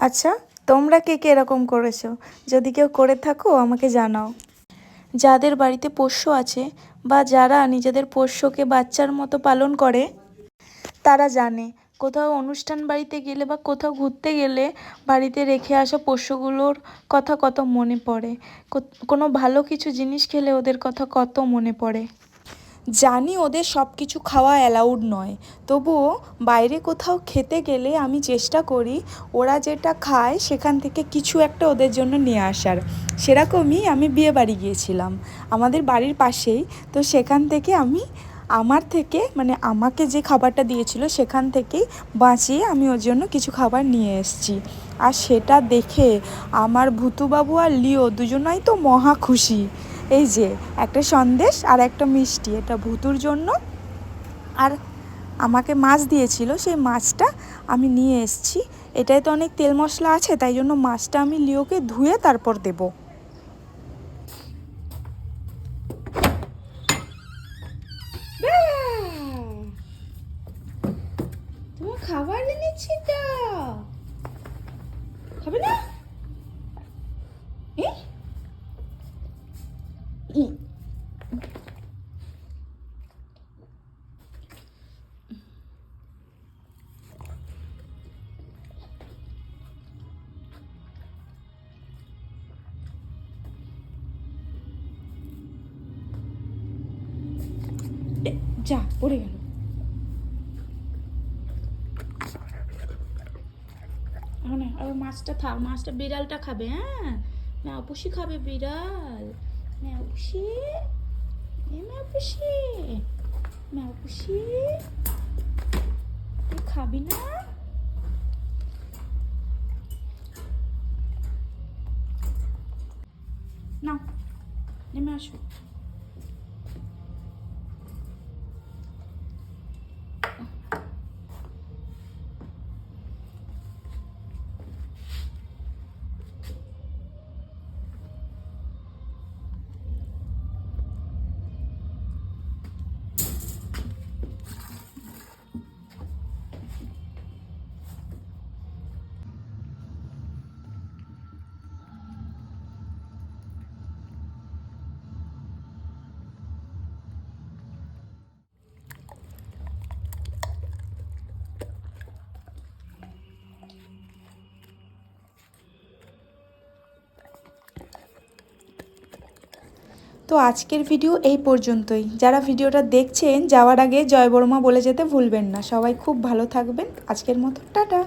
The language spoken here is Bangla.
আচ্ছা, তোমরা কে কে এরকম করেছো? যদি কেউ করে থাকো আমাকে জানাও। যাদের বাড়িতে পোষ্য আছে বা যারা নিজেদের পোষ্যকে বাচ্চার মতো পালন করে তারা জানে কোথাও অনুষ্ঠান বাড়িতে গেলে বা কোথাও ঘুরতে গেলে বাড়িতে রেখে আসা পোষ্যগুলোর কথা কত মনে পড়ে। কোনো ভালো কিছু জিনিস খেলে ওদের কথা কত মনে পড়ে। জানি ওদের সব কিছু খাওয়া অ্যালাউড নয়, তবুও বাইরে কোথাও খেতে গেলে আমি চেষ্টা করি ওরা যেটা খায় সেখান থেকে কিছু একটা ওদের জন্য নিয়ে আসার। সেরকমই আমি বিয়ে বাড়ি গিয়েছিলাম আমাদের বাড়ির পাশেই। তো সেখান থেকে আমি আমার থেকে মানে আমাকে যে খাবারটা দিয়েছিল সেখান থেকেই বাঁচিয়ে আমি ওর জন্য কিছু খাবার নিয়ে এসেছি। আর সেটা দেখে আমার ভুতুবাবু আর লিও দুজনাই তো মহা খুশি। এই যে একটা সন্দেশ আর একটা মিষ্টি, এটা ভুতুর জন্য। আর আমাকে মাছ দিয়েছিল, সেই মাছটা আমি নিয়ে এসেছি। এটাই তো অনেক তেল মশলা আছে, তাই জন্য মাছটা আমি লিওকে ধুয়ে তারপর দেবো। তোমার খাবার এনেছি তো, খাবে না? যা পড়ে গেল। আর মাছটা থাক, মাছটা বিড়ালটা খাবে। হ্যাঁ, ম্যাপুসি খাবে, বিড়াল। ম্যাপুসি, ম্যাপুসি, ম্যাপুসি, তুই খাবি না? না, নেমে আসো। তো আজকের ভিডিও এই পর্যন্তই। যারা ভিডিওটা দেখছেন যাওয়ার আগে জয় বর্মা বলে যেতে ভুলবেন না। সবাই খুব ভালো থাকবেন। আজকের মতো টাটা।